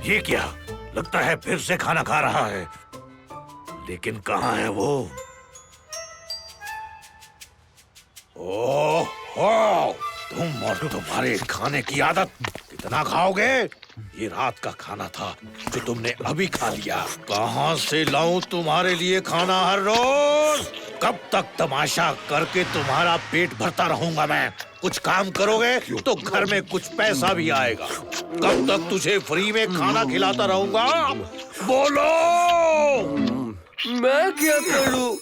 ये क्या? लगता है फिर से खाना खा रहा है, लेकिन कहाँ है वो? ओह, तुम और तुम्हारे खाने की आदत, कितना खाओगे? ये रात का खाना था जो तुमने अभी खा लिया। कहाँ से लाऊं तुम्हारे लिए खाना हर रोज? कब तक तमाशा करके तुम्हारा पेट भरता रहूंगा मैं? कुछ काम करोगे तो घर में कुछ पैसा भी आएगा। कब तक तुझे फ्री में खाना खिलाता रहूंगा? बोलो। मैं क्या करूं?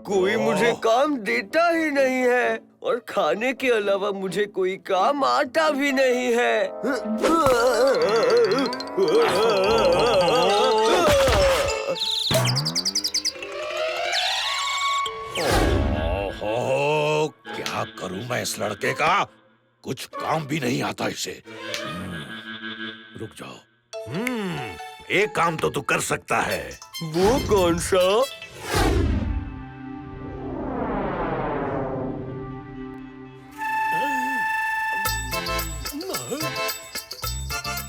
कोई मुझे काम देता ही नहीं है और खाने के अलावा मुझे कोई काम आता भी नहीं है। ओहो, क्या करूं मैं इस लड़के का? कुछ काम भी नहीं आता इसे। रुक जाओ। एक काम तो तू कर सकता है। वो कौन सा?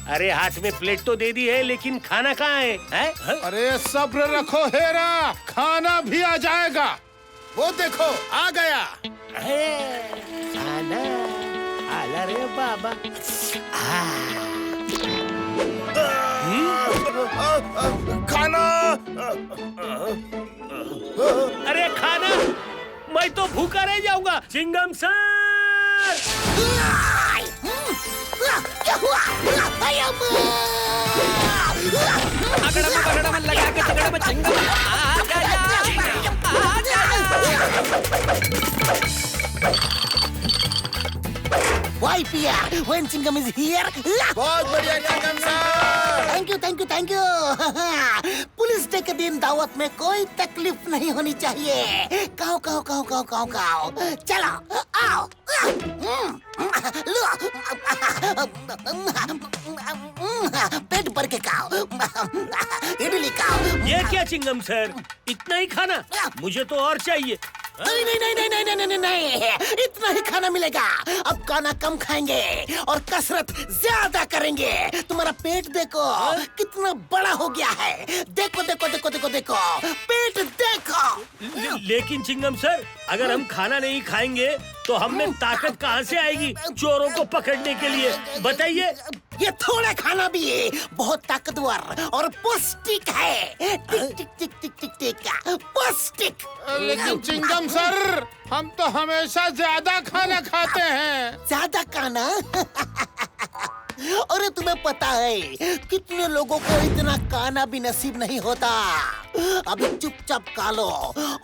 अरे हाथ में प्लेट तो दे दी है, लेकिन खाना कहाँ है? हैं? अरे सब्र रखो हेरा, खाना भी आ जाएगा। वो देखो आ गया। खाना आला रे बाबा। खाना। अरे खाना, मैं तो भूखा रह जाऊंगा। चिंगम सर, अगड़म लगा के तगड़म चिंगम आ गया। Why, Pierre? When Chingam is here? बहुत बढ़िया Chingam sir. Thank you. Police day के दिन दावत में कोई तकलीफ नहीं होनी चाहिए। खाओ। चलो, आओ। लो, पेट भर के खाओ। इडली खाओ। ये क्या चिंगम सर, इतना ही खाना? मुझे तो और चाहिए। नहीं, इतना ही खाना मिलेगा। अब खाना कम खाएंगे और कसरत ज्यादा करेंगे। तुम्हारा पेट देखो कितना बड़ा हो गया है। देखो, पेट देखो। लेकिन चिंगम सर, अगर हम खाना नहीं खाएंगे तो हमें ताकत कहाँ से आएगी चोरों को पकड़ने के लिए? बताइए। ये थोड़ा खाना भी बहुत ताकतवर और पौष्टिक है। टिक पौष्टिक। लेकिन चिंगम सर, हम तो हमेशा ज्यादा खाना खाते हैं। ज्यादा खाना? अरे तुम्हें पता है कितने लोगों को इतना खाना भी नसीब नहीं होता। अभी चुपचाप खा लो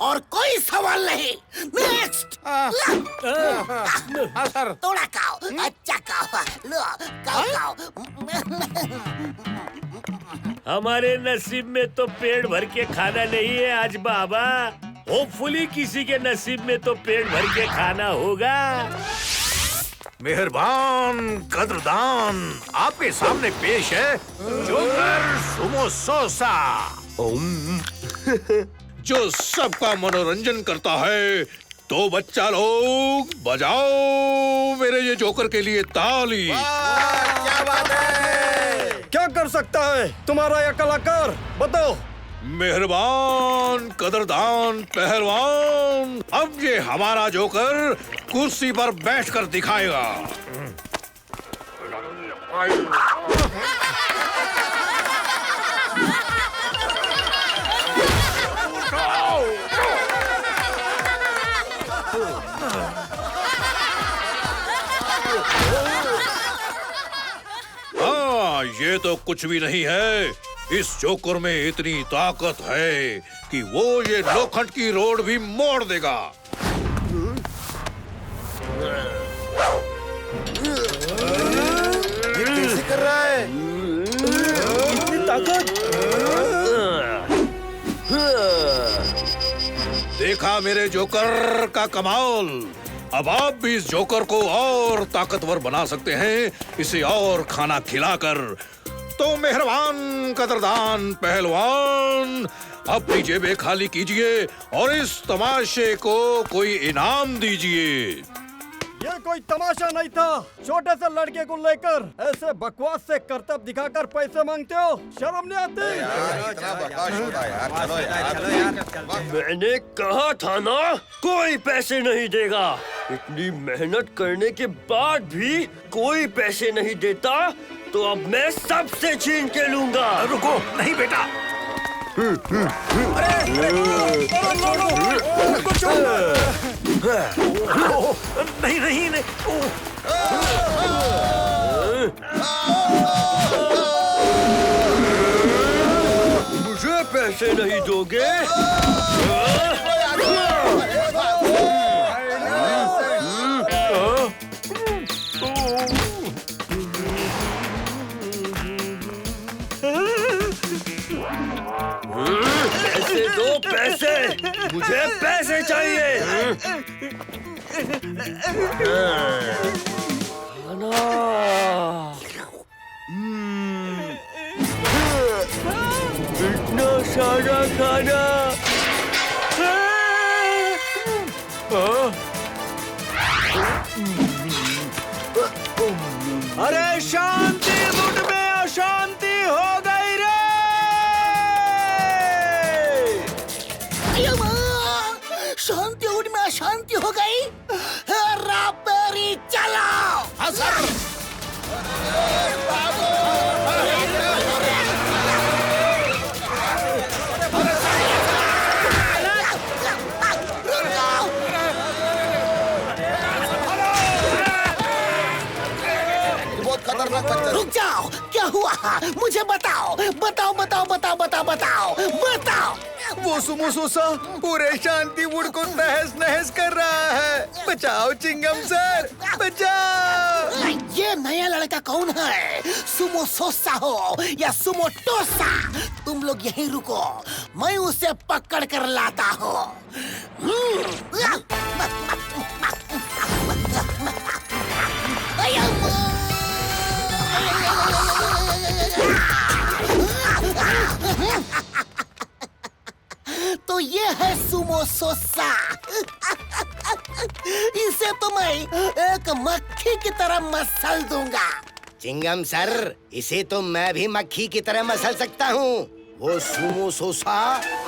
और कोई सवाल नहीं। नेक्स्ट। सर। थोड़ा खाओ, अच्छा खाओ। लो, खाओ। हमारे नसीब में तो पेट भर के खाना नहीं है आज बाबा। होपफुली किसी के नसीब में तो पेट भर के खाना होगा। मेहरबान कद्रदान, आपके सामने पेश है जोकर सुमो सोसा, जो सबका मनोरंजन करता है। तो बच्चा लोग बजाओ मेरे ये जोकर के लिए ताली। क्या बात है? क्या कर सकता है तुम्हारा यह कलाकार? बताओ। मेहरबान कदरदान पहलवान, अब ये हमारा जोकर कुर्सी पर बैठकर दिखाएगा। हाँ, ये तो कुछ भी नहीं है। इस जोकर में इतनी ताकत है कि वो ये लोखंड की रोड भी मोड़ देगा। ये कैसे कर रहा है? इतनी ताकत? देखा मेरे जोकर का कमाल। अब आप भी इस जोकर को और ताकतवर बना सकते हैं, इसे और खाना खिलाकर। तो मेहरबान कदरदान पहलवान, अपनी जेबें खाली कीजिए और इस तमाशे को कोई इनाम दीजिए। ये कोई तमाशा नहीं था। छोटे से लड़के को लेकर ऐसे बकवास से करतब दिखाकर पैसे मांगते हो, शर्म नहीं आती? मैंने कहा था ना, कोई पैसे नहीं देगा। इतनी मेहनत करने के बाद भी कोई पैसे नहीं देता, तो अब मैं सबसे छीन के लूंगा। रुको, नहीं बेटा। नहीं नहीं नहीं। मुझे पैसे नहीं दोगे? पैसे दो, पैसे। मुझे पैसे चाहिए। खाना। इतना सारा खाना। अरे शांति, मुझ में अशांति हो गई रे। शांति उड़ में अशांति हो गई। रापेरी चलाओ। रुक जाओ, क्या हुआ? मुझे बताओ बताओ बताओ बताओ बताओ बताओ बताओ। वो सुमो सोसा पूरे शांति वुड को तहस नहस कर रहा है। बचाओ चिंगम सर, बचाओ। ये नया लड़का कौन है? सुमो सोसा हो या सुमो टोसा? तुम लोग यहीं रुको, मैं उसे पकड़ कर लाता हूँ। तो ये है सुमो सोसा। इसे तो मैं एक मक्खी की तरह मसल दूंगा। चिंगम सर, इसे तो मैं भी मक्खी की तरह मसल सकता हूँ। वो सुमो सोसा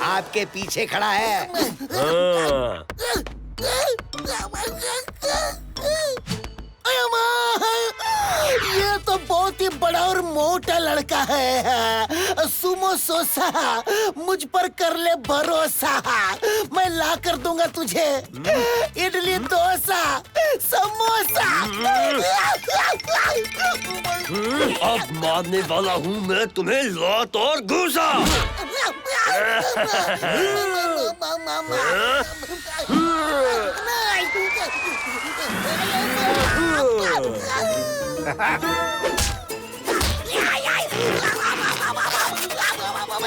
आपके पीछे खड़ा है। ये तो बहुत ही बड़ा और मोटा लड़का है। सुमो सोसा, मुझ पर कर ले भरोसा। मैं ला कर दूंगा तुझे इडली, डोसा, समोसा। अब मारने वाला हूँ मैं तुम्हें लात और घूसा।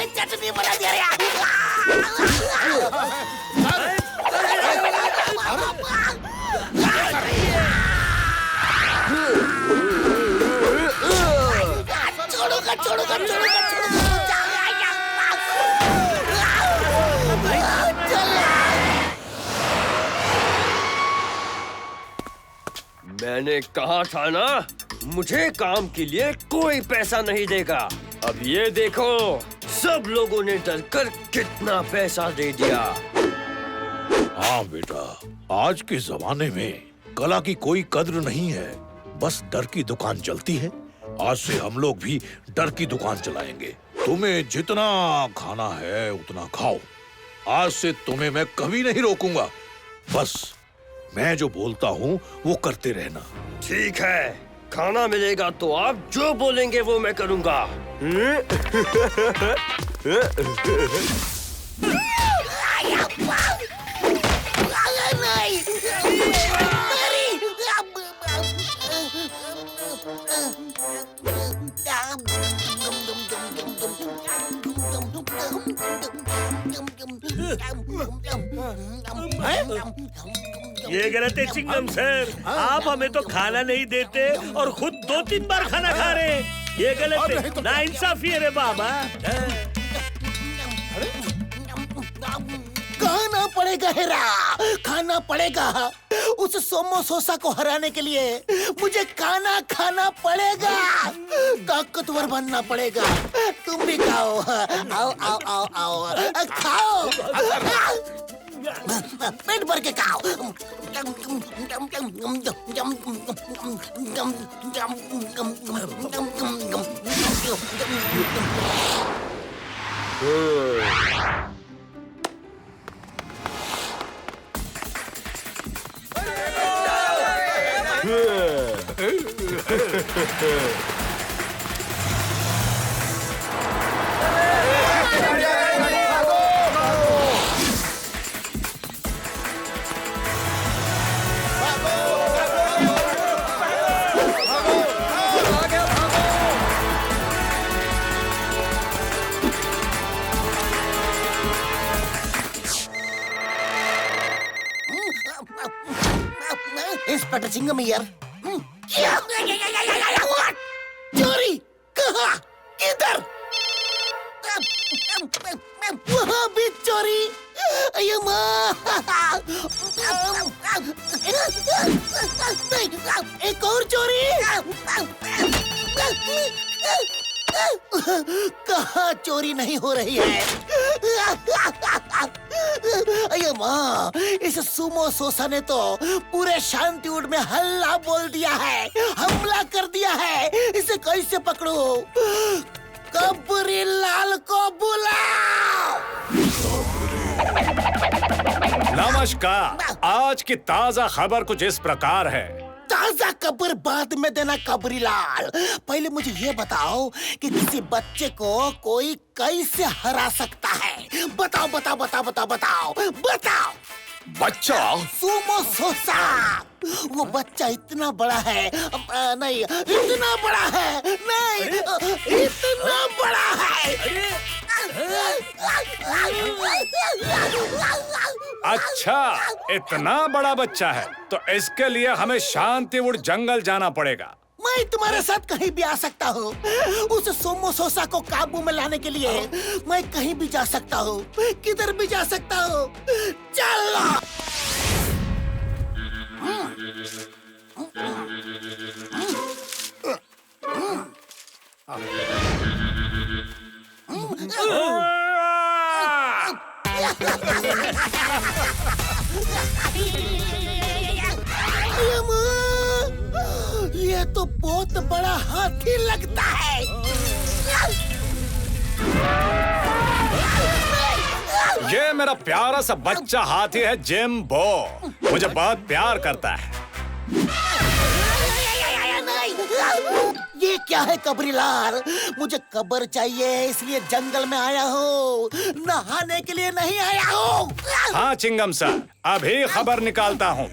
चटनी बना दिया रे। छोड़ूंगा छोड़ूंगा छोड़ूंगा मैंने कहा था ना, मुझे काम के लिए कोई पैसा नहीं देगा। अब ये देखो, सब लोगों ने डरकर कितना पैसा दे दिया। हाँ बेटा, आज के जमाने में कला की कोई कद्र नहीं है, बस डर की दुकान चलती है। आज से हम लोग भी डर की दुकान चलाएंगे। तुम्हें जितना खाना है उतना खाओ। आज से तुम्हें मैं कभी नहीं रोकूंगा। बस मैं जो बोलता हूँ वो करते रहना। ठीक है, खाना मिलेगा तो आप जो बोलेंगे वो मैं करूँगा। ये गलत है चिंगम सर, आप हमें तो खाना नहीं देते और खुद 2-3 बार खाना खा रहे हैं। ये गलत है, नाइंसाफी है रे बाबा। कहाँ खाना पड़ेगा हेरा, खाना पड़ेगा। उस सोमो सोसा को हराने के लिए मुझे खाना खाना पड़ेगा, ताकतवर बनना पड़ेगा। तुम भी खाओ, आओ आओ आओ आओ, खाओ, पेट भर के खाओ। इंस्पेक्टर चिंगम यार, क्या चोरी? कहाँ? किधर? वहाँ भी चोरी? अयो माँ! एक और चोरी? कहाँ चोरी नहीं हो रही है? अये माँ, इस सुमो सोसा ने तो पूरे शांतिवुड में हल्ला बोल दिया है, हमला कर दिया है। इसे कैसे पकड़ूं? कबरी लाल को बुलाओ। नमस्कार। आज की ताजा खबर कुछ इस प्रकार है। ताजा खबर बाद में देना कबरी लाल, पहले मुझे ये बताओ कि किसी बच्चे को कोई कैसे हरा सकता है? बताओ बताओ बताओ बताओ बताओ बताओ। बच्चा? सुमो सोसा, वो बच्चा इतना बड़ा है, नहीं इतना बड़ा है, नहीं इतना बड़ा है। अच्छा, इतना बड़ा बच्चा है तो इसके लिए हमें शांतिवुड जंगल जाना पड़ेगा। मैं तुम्हारे साथ कहीं भी आ सकता हूँ। उस सोमो सोसा को काबू में लाने के लिए मैं कहीं भी जा सकता हूँ, किधर भी जा सकता हूँ। चलो। ये तो बहुत बड़ा हाथी लगता है। ये मेरा प्यारा सा बच्चा हाथी है जिम्बो, मुझे बहुत प्यार करता है। ये क्या है कबरीलाल? मुझे कब्र चाहिए, इसलिए जंगल में आया हूँ, नहाने के लिए नहीं आया हूँ। हाँ चिंगम सर, अभी खबर निकालता हूँ।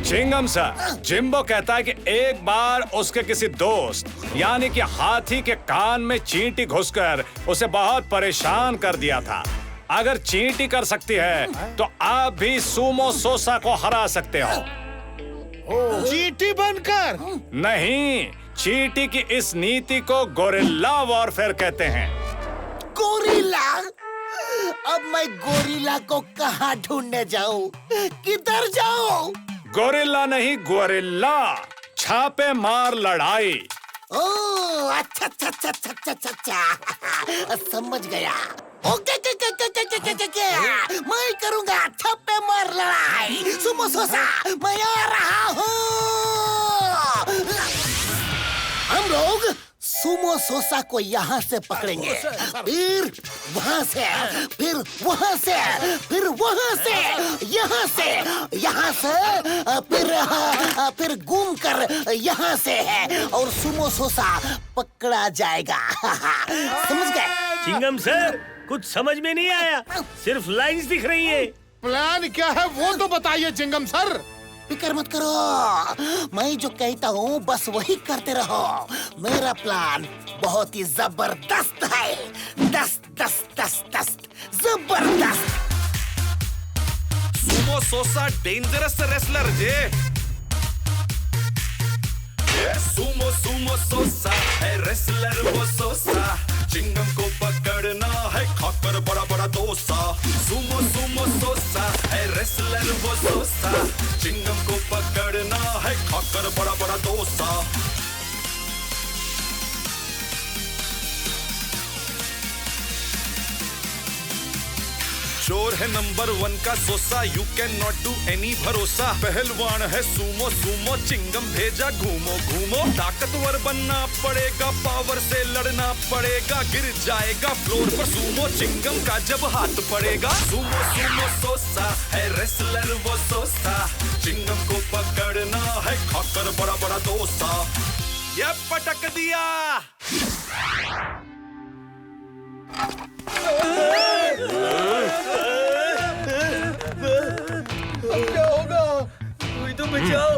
चिंगम सर, जिम्बो कहता है कि एक बार उसके किसी दोस्त यानी कि हाथी के कान में चींटी घुसकर उसे बहुत परेशान कर दिया था। अगर चींटी कर सकती है तो आप भी सुमो सोसा को हरा सकते हो। चींटी बनकर? नहीं, चींटी की इस नीति को गोरिल्ला वॉरफेयर कहते हैं। गोरिल्ला? अब मैं गोरिल्ला को कहाँ ढूंढने जाऊँ? किधर जाऊँ? गोरिल्ला नहीं, गोरिल्ला, छापे मार लड़ाई। ओह, अच्छा अच्छा अच्छा अच्छा अच्छा अच्छा, समझ गया। ओके मैं करूँगा छापे मार लड़ाई। सुमो सोसा, मैं आ रहा हूँ। हम लोग सुमो सोसा को यहाँ से पकड़ेंगे, फिर वहाँ से, फिर वहाँ से, फिर वहाँ से, यहाँ से, फिर घूम कर यहाँ से है और सुमो सोसा पकड़ा जाएगा। समझ गए? चिंगम सर, कुछ समझ में नहीं आया, सिर्फ लाइंस दिख रही है। प्लान क्या है वो तो बताइए चिंगम सर। फिक्र मत करो, मैं जो कहता हूँ बस वही करते रहो। मेरा प्लान बहुत ही जबरदस्त है, दस्त जबरदस्त। सुमो सोसा डेंजरस रेसलर जे सुमो सुमो सोसा है रेसलर वो सोसा, चिंगम को पकड़ना है खाकर बड़ा बड़ा डोसा। सुमो सुमो सोसा है रेसलर वो सोसा, चिंगम को पकड़ना है खाकर बड़ा बड़ा डोसा। चोर है नंबर 1 का सोसा, you can not do any भरोसा। पहलवान है सुमो सुमो, चिंगम भेजा घूमो घूमो। ताकतवर बनना पड़ेगा, पावर से लड़ना पड़ेगा। गिर जाएगा फ्लोर पर सुमो, चिंगम का जब हाथ पड़ेगा। सुमो सुमो सोसा है रेसलर वो सोसा, चिंगम को पकड़ना है खाकर बड़ा बड़ा डोसा। ये पटक दिया। क्या होगा? कोई तो बचाओ।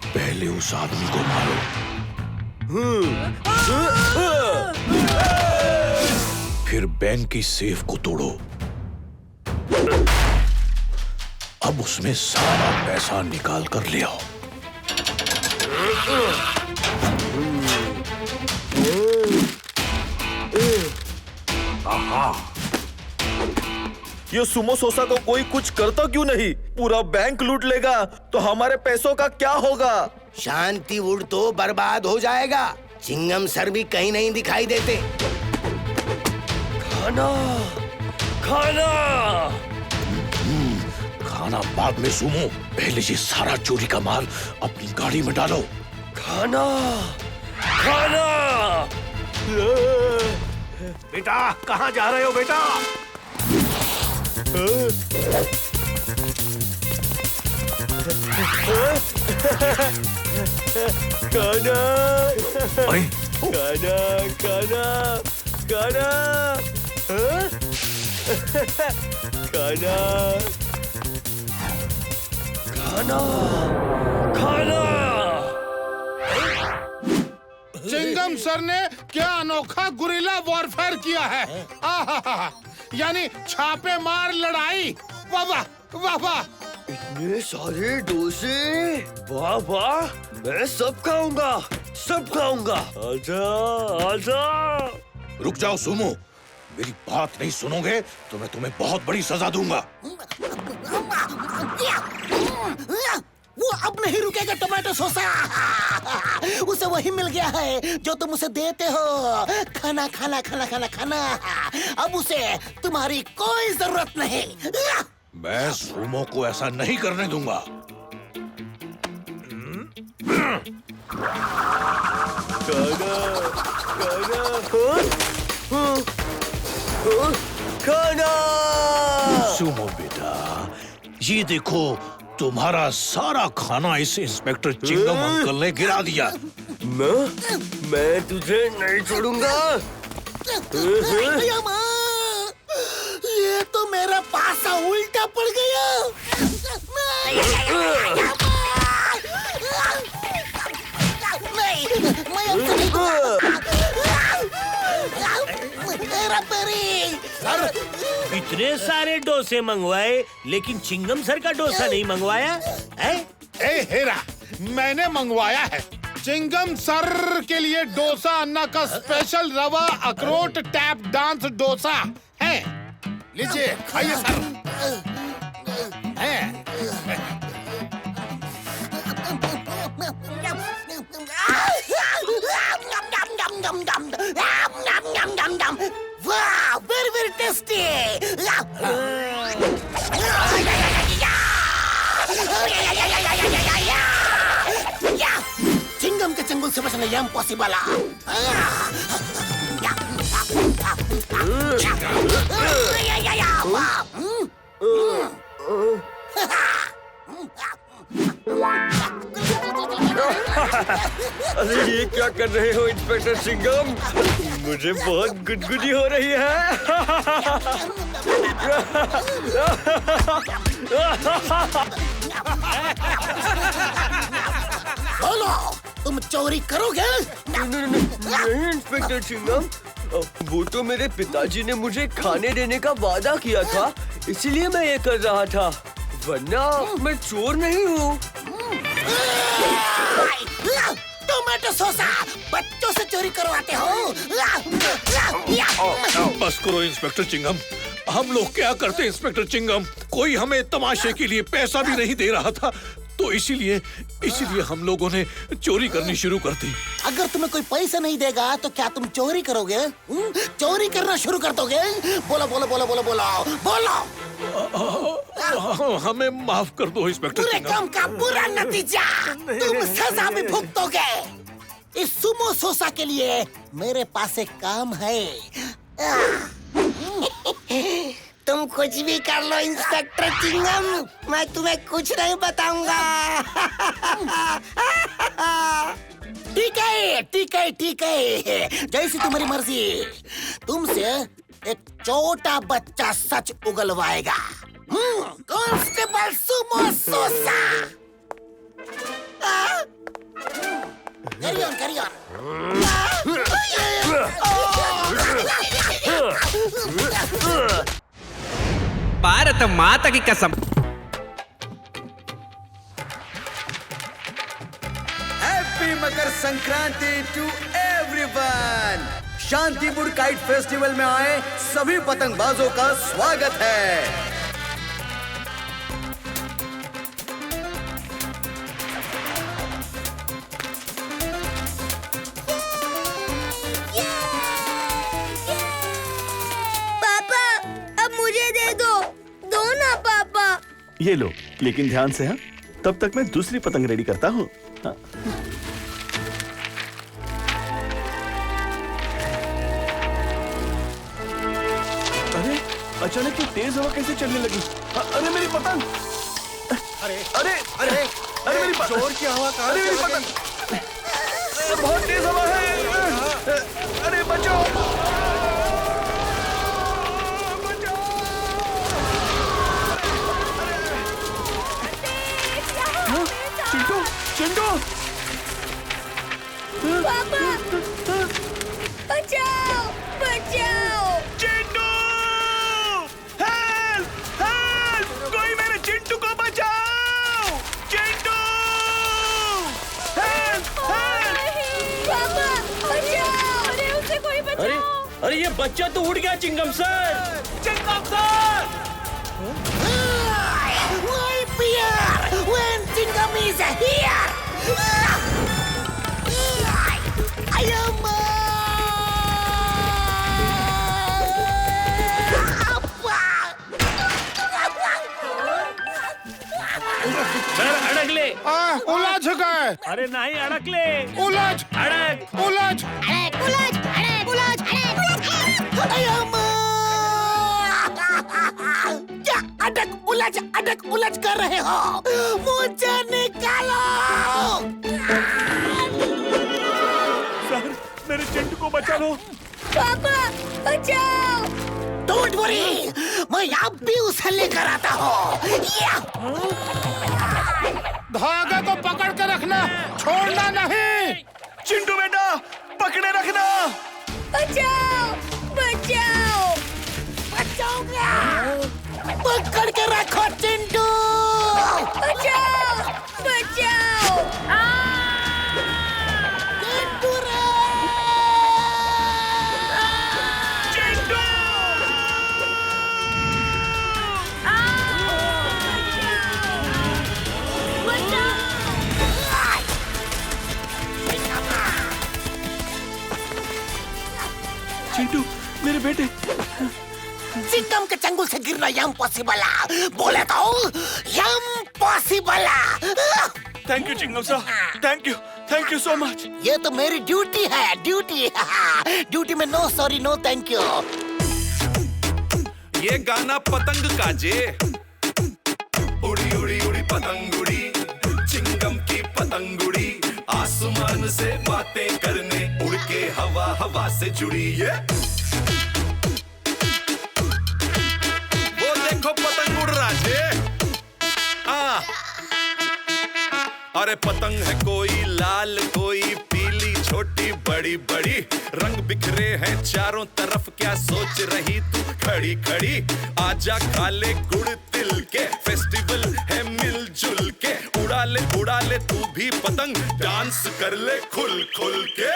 पहले उस आदमी को मारो। फिर बैंक की सेफ को तोड़ो। अब उसमें सारा पैसा निकाल कर ले आओ। ये सुमो सोसा को कोई कुछ करता क्यों नहीं? पूरा बैंक लूट लेगा तो हमारे पैसों का क्या होगा? शांति वुड तो बर्बाद हो जाएगा। चिंगम सर भी कहीं नहीं दिखाई देते। खाना खाना खाना बाद में सुमो, पहले ये सारा चोरी का माल अपनी गाड़ी में डालो। खाना खाना। बेटा कहाँ जा रहे हो बेटा? खाना अरे खाना खाना खाना खाना खाना खाना। चिंगम सर ने क्या अनोखा गुरिल्ला वॉरफेयर किया है। आहा, यानी छापे मार लड़ाई। वाह वाह वाह वाह। इतने सारे डोसे, वाह वाह। मैं सब खाऊंगा, सब खाऊंगा। आजा आजा। रुक जाओ सुमो, मेरी बात नहीं सुनोगे तो मैं तुम्हें बहुत बड़ी सजा दूंगा। वो अब नहीं रुकेगा टोमेटो सोसा। उसे वही मिल गया है जो तुम उसे देते हो। खाना खाना खाना खाना खाना। अब उसे तुम्हारी कोई जरूरत नहीं। मैं सुमो को ऐसा नहीं करने दूंगा। खाना। सुमो बेटा, ये देखो तुम्हारा सारा खाना इस इंस्पेक्टर चिंगम अंकल ने गिरा दिया। मैं तुझे नहीं छोड़ूंगा। ये तो मेरा पासा उल्टा पड़ गया। नहीं, मैं अब नहीं मेरा पेरी। सर, इतने सारे डोसे मंगवाए लेकिन चिंगम सर का डोसा नहीं मंगवाया है? ए हेरा, मैंने मंगवाया है। चिंगम सर के लिए डोसा अन्ना का स्पेशल रवा अखरोट टैप डांस डोसा है। लीजिए खाइए सर। वाह, वेरी वेरी टेस्टी। चिंगम के चंगुल से बचना ये इम्पॉसिबल है। अरे ये क्या कर रहे हो इंस्पेक्टर चिंगम? मुझे बहुत गुदगुदी हो रही है। बोलो, तुम चोरी करोगे? नहीं इंस्पेक्टर चिंगम, वो तो मेरे पिताजी ने मुझे खाने देने का वादा किया था, इसीलिए मैं ये कर रहा था, वरना मैं चोर नहीं हूँ। टोमेटो सोसा बच्चों से चोरी करवाते हो। बस करो इंस्पेक्टर चिंगम। हम लोग क्या करते इंस्पेक्टर चिंगम? कोई हमें तमाशे के लिए पैसा भी नहीं दे रहा था, तो इसीलिए हम लोगों ने चोरी करनी शुरू कर दी। अगर तुम्हें कोई पैसा नहीं देगा तो क्या तुम चोरी करोगे? चोरी करना शुरू कर दोगे? बोलो बोलो बोलो बोलो बोलो बोलो। हमें माफ कर दो इंस्पेक्टर पूरे चिंगम। काम का बुरा नतीजा, तुम सजा भी भुगतोगे। इस सुमो सोसा के लिए मेरे पास एक काम है। तुम कुछ भी कर लो इंस्पेक्टर चिंगम, मैं तुम्हें कुछ नहीं बताऊंगा। ठीक है ठीक है ठीक है, जैसी तुम्हारी मर्जी। तुमसे एक छोटा बच्चा सच उगलवाएगा। कांस्टेबल सुमो सोसा। Carry on. भारत माता की कसम। Happy Makar Sankranti to everyone. Shantipur kite festival में आए सभी पतंगबाजों का स्वागत है। ये लो, लेकिन ध्यान से। हाँ, तब तक मैं दूसरी पतंग रेडी करता हूँ। हाँ। अरे अचानक ये तेज हवा कैसे चलने लगी? अरे मेरी पतंग! अरे अरे अरे अरे मेरी पतंग! जोर की हवा कहाँ? अरे मेरी पतंग! बहुत तेज हवा है। अरे बचाओ! चिंटू! पापा! बचाओ! बचाओ! चिंटू! हेल्प! हेल्प! कोई मेरे चिंटू को बचाओ! चिंटू! हेल्प! हेल्प! पापा! बचाओ! अरे उसे कोई बचाओ! अरे ये बच्चा तो उड़ गया Chingam sir! Chingam sir! Why fear when Chingam is here? I am. Sir अड़क ले। उलझ गए। अरे नहीं अड़क ले। उलझ अड़क उलझ क्या अडक उलझ कर रहे हो? मुझे निकालो। सर मेरे चिंटू को बचा लो। पापा बचाओ! डोंट वरी, मैं अब भी उसे लेकर आता हूँ। धागे को पकड़ के रखना, छोड़ना नहीं। चिंटू बेटा पकड़े रखना। बचाओ! बचाओ! बचाऊंगा। पकड़ के रखो चिंटू। बचाओ! बचाओ! चिंटू रे! चिंटू! चिंटू मेरे बेटे। चिंगम के चंगुल से गिरना इम्पॉसिबल है। बोले तो इम्पॉसिबल है। Thank you Chingam sir. Thank you so much. ये तो मेरी ड्यूटी है, ड्यूटी। ड्यूटी में no sorry no thank you. ये गाना पतंग का जे। उड़ी उड़ी उड़ी पतंग उड़ी, चिंगम की पतंग उड़ी, आसमान से बातें करने उड़ के हवा से जुड़ी। ये वो देखो पतंग उड़ रहा जे। अरे पतंग है कोई लाल कोई पीली छोटी बड़ी बड़ी, रंग बिखरे हैं चारों तरफ, क्या सोच रही तू खड़ी खड़ी? आजा खा ले गुड़ तिल के, फेस्टिवल है मिलजुल के, उड़ा ले तू भी पतंग, डांस कर ले खुल खुल के।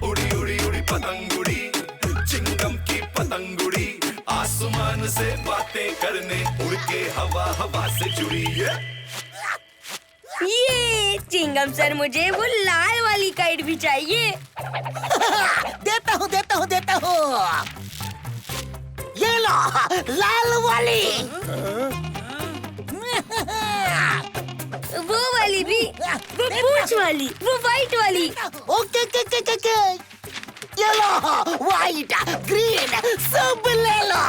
उड़ी उड़ी उड़ी पतंग उड़ी, चिंगम की पतंग उड़ी, आसमान से बातें करने उड़ के हवा हवा से जुड़ी है। ये चिंगम सर, मुझे वो लाल वाली काइट भी चाहिए। देता हूँ। ये लो, लाल वाली। वो वाली भी, वो पूंछ वाली, वो वाइट वाली। ओके। ये लो, वाइट, ग्रीन, सब ले लो।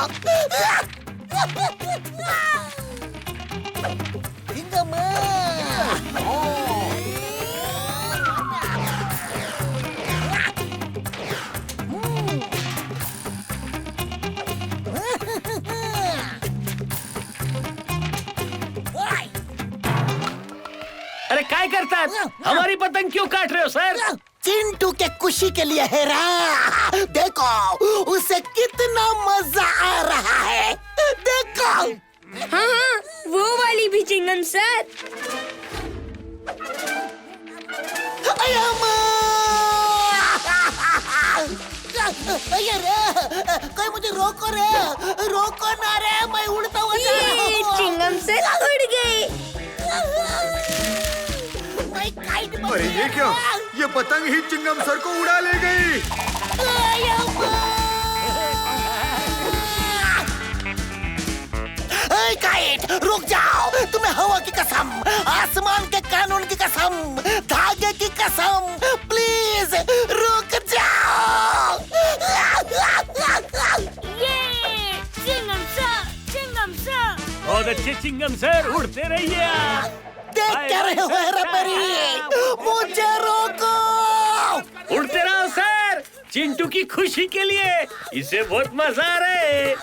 अरे काय करता? हमारी पतंग क्यों काट रहे हो सर? चिंटू के खुशी के लिए है रा। देखो उसे कितना मजा आ रहा है, देखो। हाँ, वो वाली भी चिंगम सर। अरे रे, कोई मुझे रोको ना रे, मैं उड़ता हुआ जा रहा हूँ। चिंगम सर उड़ गए। अरे ये क्या? ये पतंग ही चिंगम सर को उड़ा ले गई। काइट, रुक जाओ। तुम्हें हवा की कसम, आसमान के कानून की कसम, धागे की कसम, प्लीज रुक जाओ। ये चिंगम सर। बहुत अच्छे चिंगम सर, उड़ते रहिए। देख क्या रहे हो हेराफेरी? मुझे रोको। उड़ते रहो सर, चिंटू की खुशी के लिए। इसे बहुत मजा आ रहा है।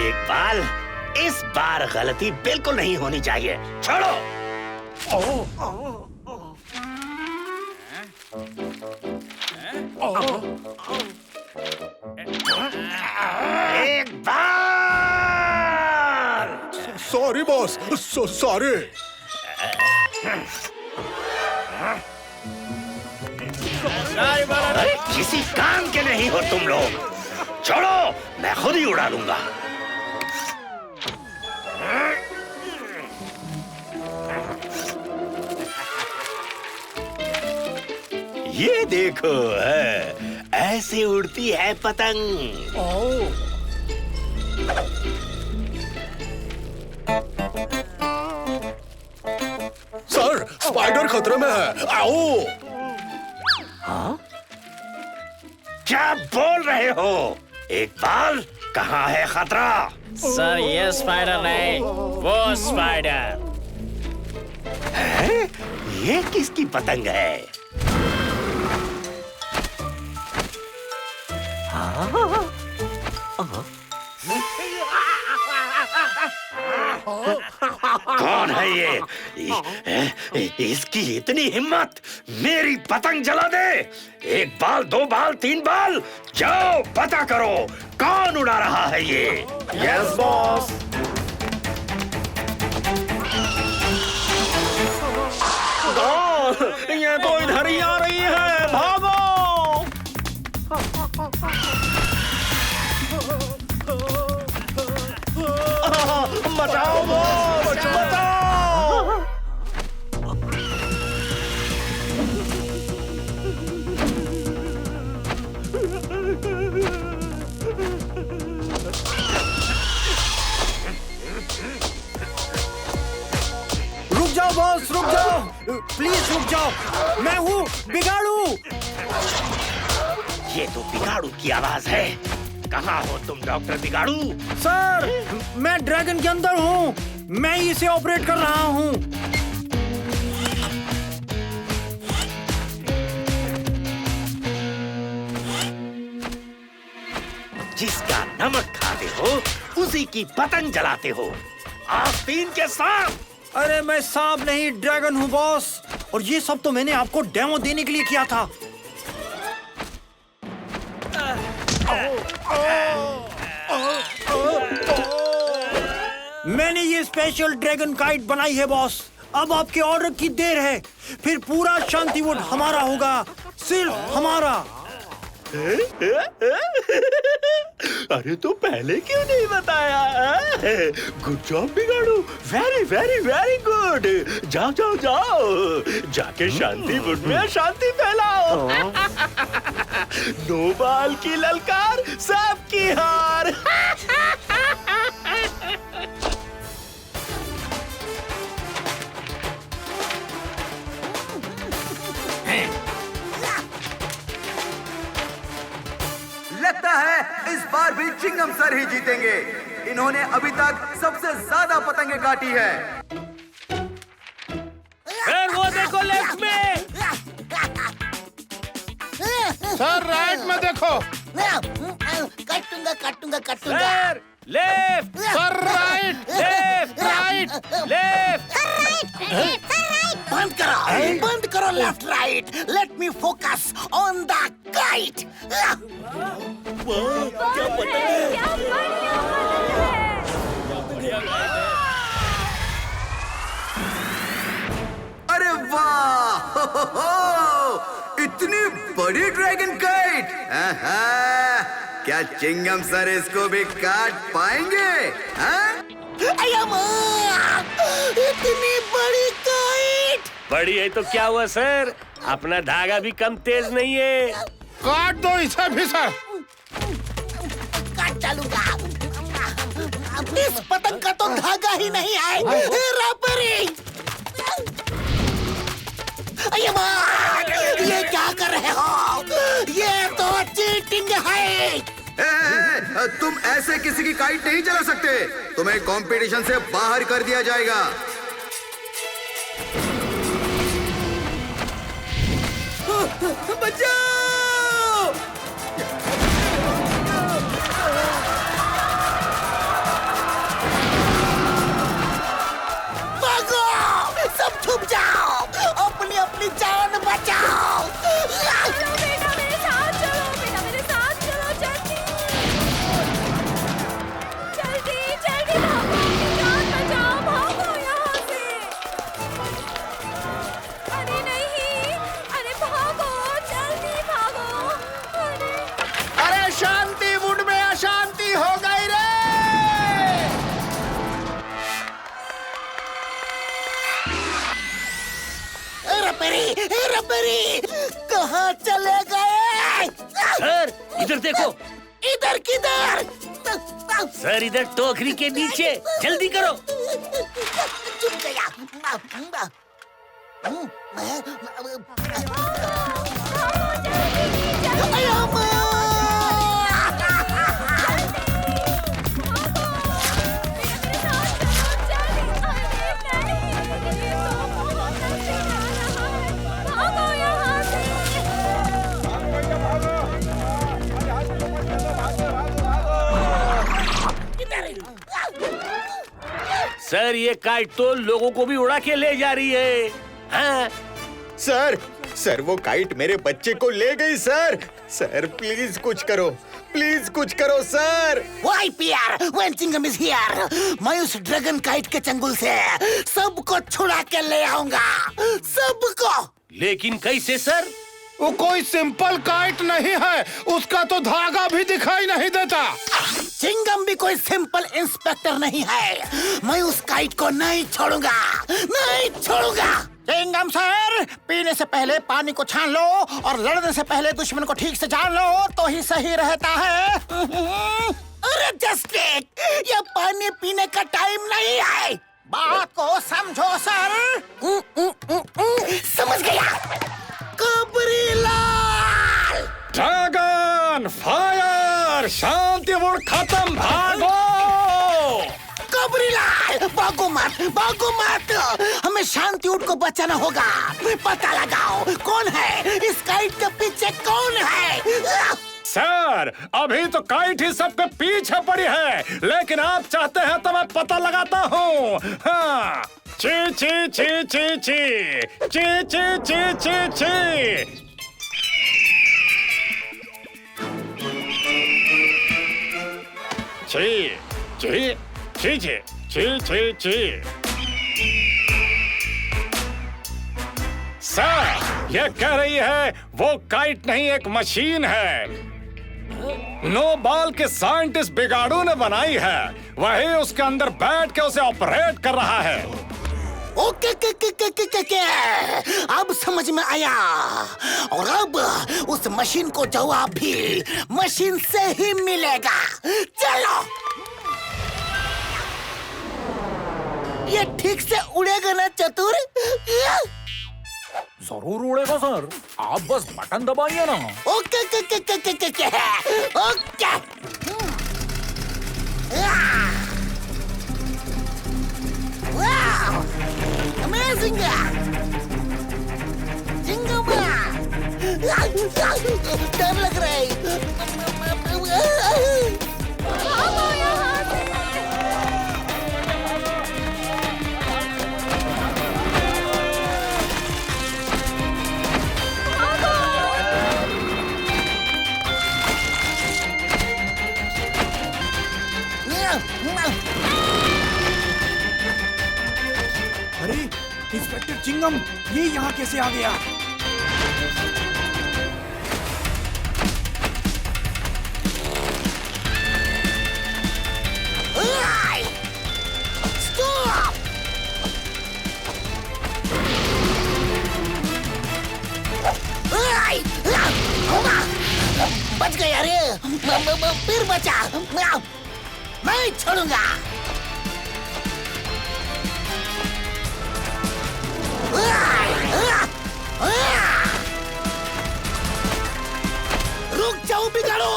इकबाल, इस बार गलती बिल्कुल नहीं होनी चाहिए। छोड़ो। Sorry boss, sorry. अरे किसी काम के नहीं हो तुम लोग। छोड़ो, मैं खुद ही उड़ा लूंगा। ये देखो, ऐसे उड़ती है पतंग। सर, स्पाइडर खतरे में है। आओ। हाँ? क्या बोल रहे हो? इकबाल, कहाँ है खतरा? सर, ये स्पाइडर नहीं, वो स्पाइडर है। ये किसकी पतंग है? कौन है ये? इसकी इतनी हिम्मत, मेरी पतंग जला दे। एक बाल, दो बाल, तीन बाल, जाओ पता करो कौन उड़ा रहा है ये। Yes boss. ये तो इधर ही आ रही है, भागो। बचाओ बॉस, बचाओ। रुक जाओ बॉस, रुक जाओ, प्लीज रुक जाओ। मैं हूँ बिगाड़ू। ये तो बिगाड़ू की आवाज है। कहाँ हो तुम डॉक्टर बिगाड़ू? सर, मैं ड्रैगन के अंदर हूँ, मैं इसे ऑपरेट कर रहा हूँ। जिसका नमक खाते हो, उसी की पतंग जलाते हो। आस्तीन के साथ अरे मैं सांप नहीं ड्रैगन हूँ बॉस, और ये सब तो मैंने आपको डेमो देने के लिए किया था। मैंने ये स्पेशल ड्रैगन काइट बनाई है बॉस। अब आपके ऑर्डर की देर है, फिर पूरा शांतिवुड हमारा होगा, सिर्फ हमारा। अरे तो पहले क्यों नहीं बताया? गुड जॉब बिगाड़ू, वेरी वेरी वेरी गुड। जाओ जाओ जाओ, जाके शांतिवुड में शांति फैलाओ। दो बाल की ललकार, सबकी हार। लगता है इस बार भी चिंगम सर ही जीतेंगे। इन्होंने अभी तक सबसे ज्यादा पतंगे काटी है। वो देखो लेफ्ट में। सर राइट में देखो। काटूंगा काटूंगा काटूंगा। Sir left. Sir right. Left right. Left. बंद करो left right. Let me focus on the kite. क्या बढ़िया अरे वाह! इतनी बड़ी ड्रैगन काइट! क्या चिंगम सर इसको भी काट पाएंगे? इतनी बड़ी काइट! बड़ी है तो क्या हुआ सर, अपना धागा भी कम तेज नहीं है। काट दो इसे भी सर। काट डालूंगा। इस पतंग का तो धागा ही नहीं है, रबरी। ये क्या कर रहे हो? ये तो चीटिंग है। तुम ऐसे किसी की काइट नहीं चला सकते। तुम्हें कंपटीशन से बाहर कर दिया जाएगा। बचाओ! भागो! सब छुप जाओ! अपनी अपनी जान बचाओ! चलो बेटा मेरे साथ चलो, बेटा मेरे साथ चलो, जल्दी जल्दी जल्दी भागो, अपनी जान बचाओ, भागो यहाँ से। अरे नहीं, अरे भागो, जल्दी भागो। अरे शांतिवुड में अशांति हो गई रे। रबरी कहाँ चले गए? सर इधर देखो। इधर किधर? सर इधर टोकरी के नीचे, जल्दी करो। चुप गया। सर ये काइट तो लोगों को भी उड़ा के ले जा रही है। हाँ? सर वो काइट मेरे बच्चे को ले गई सर। सर प्लीज कुछ करो, प्लीज कुछ करो sir. Why PR? When Chingam is here, मैं उस ड्रैगन काइट के चंगुल से सबको छुड़ा के ले आऊंगा, सबको। लेकिन कैसे सर? वो कोई सिंपल काइट नहीं है, उसका तो धागा भी दिखाई नहीं देता। चिंगम भी कोई सिंपल इंस्पेक्टर नहीं है। मैं उस काइट को नहीं छोड़ूंगा, नहीं छोड़ूंगा। चिंगम सर, पीने से पहले पानी को छान लो और लड़ने से पहले दुश्मन को ठीक से जान लो तो ही सही रहता है। अरे जस्टिक, ये पानी पीने का टाइम नहीं है। बात को समझो सर। समझ गया। कबरीलाल! Dragon fire! शांतिवुड खत्म, भागो! कबरीलाल, भागो मत, भागो मत। हमें शांतिवुड को बचाना होगा। पता लगाओ कौन है इस काइट के पीछे, कौन है? सर अभी तो काइट ही सबके पीछे पड़ी है, लेकिन आप चाहते हैं तो मैं पता लगाता हूँ। हाँ। ची ची ची ची ची ची ची ची ची ची। ची ची ची ची ची ची ची। सर, ये कह रही है वो काइट नहीं एक मशीन है। नो बॉल के साइंटिस्ट बिगाड़ू ने बनाई है, वही उसके अंदर बैठ के उसे ऑपरेट कर रहा है। ओके के अब समझ में आया। और अब उस मशीन को जवाब भी मशीन से ही मिलेगा। चलो, ये ठीक से उड़ेगा ना चतुर? जरूर उड़ेगा सर, आप बस बटन दबाइए ना। Okay okay. वाह, अमेजिंग! जिंगमा, डर लग रहा है। अरे इंस्पेक्टर चिंगम, ये यहाँ कैसे आ गया? स्टॉप! बच गया रे, फिर बचा। मैं छोड़ूंगा। रुक जाओ बिगाड़ो,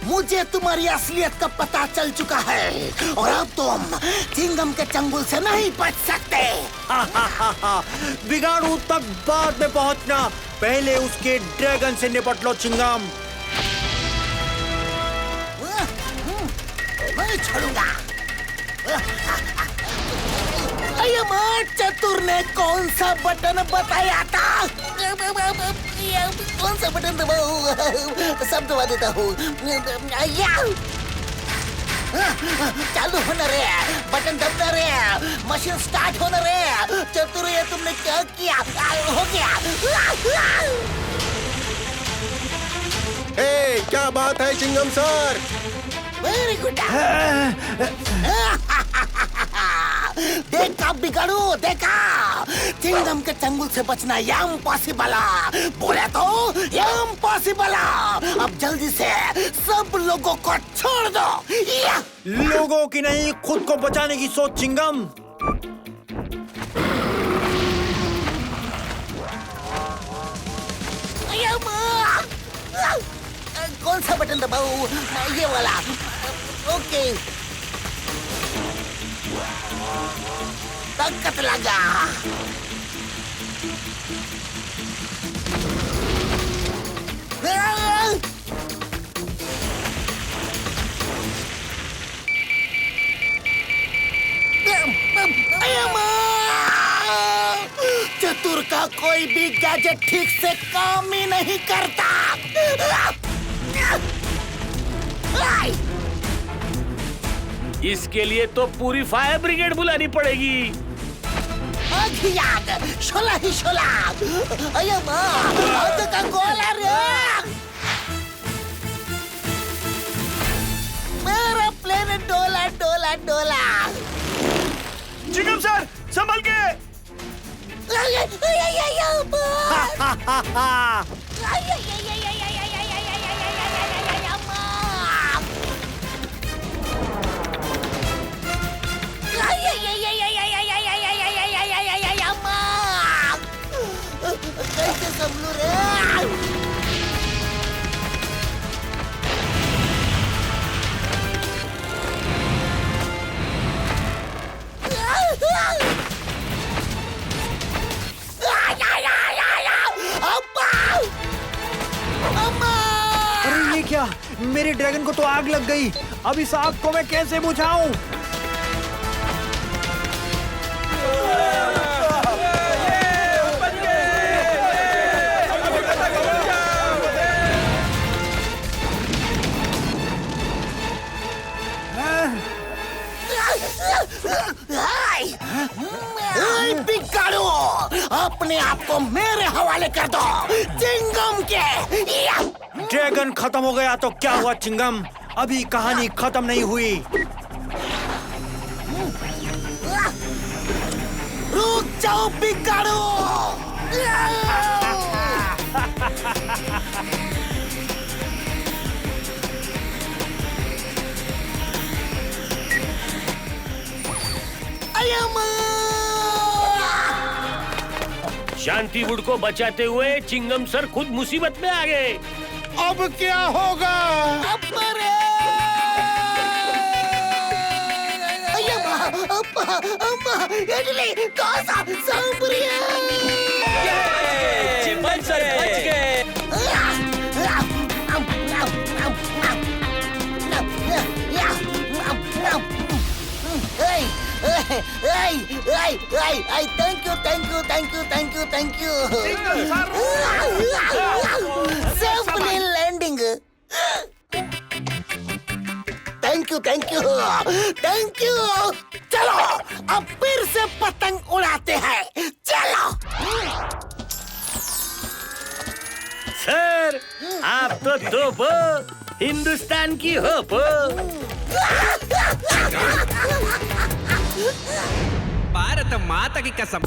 मुझे तुम्हारी असलियत का पता चल चुका है और अब तुम चिंगम के चंगुल से नहीं बच सकते। बिगाड़ू तक बाद में पहुंचना, पहले उसके ड्रैगन से निपट लो चिंगम। मैं छोड़ूंगा। अरे मां, चतुर ने कौन सा बटन बताया था? कौन सा बटन दबाऊं? सब दबा देता हूँ। चालू होना रे, बटन दबना रे, मशीन स्टार्ट होना रे। चतुर, ये तुमने क्या किया? हो गया। ए, क्या बात है चिंगम सर? Very good. देखा बिगाड़ू, देखा, चिंगम के चंगुल से बचना इम्पॉसिबल। बोले तो इम्पॉसिबल। अब जल्दी से सब लोगों को छोड़ दो। लोगों की नहीं, खुद को बचाने की सोच चिंगम। कौन सा बटन दबाऊं? ये वाला। ओके, ताकत लगा। चतुर का कोई भी गैजेट ठीक से काम ही नहीं करता। इसके लिए तो पूरी फायर ब्रिगेड बुलानी पड़ेगी। आग ही आग, शोला ही शोला। अये माँ, आग का गोला रे। मेरा प्लेन डोला डोला डोला। चिंगम सर, संभल के। कैसे संभलू रे? अरे ये क्या, मेरे ड्रैगन को तो आग लग गई। अब इस आग को मैं कैसे बुझाऊं? बिगाड़ो, अपने आप को मेरे हवाले कर दो चिंगम के। ड्रैगन खत्म हो गया तो क्या हुआ चिंगम? अभी कहानी खत्म नहीं हुई। रुक जाओ बिगाड़ो। शांति वुड को बचाते हुए चिंगम सर खुद मुसीबत में आ गए। अब क्या होगा? चिंगम सर बच गए। Thank you. Safely landing. Thank you. चलो अब फिर से पतंग उड़ाते हैं। चलो। सर आप तो तोप हिंदुस्तान की होप। भारत माता की कसम।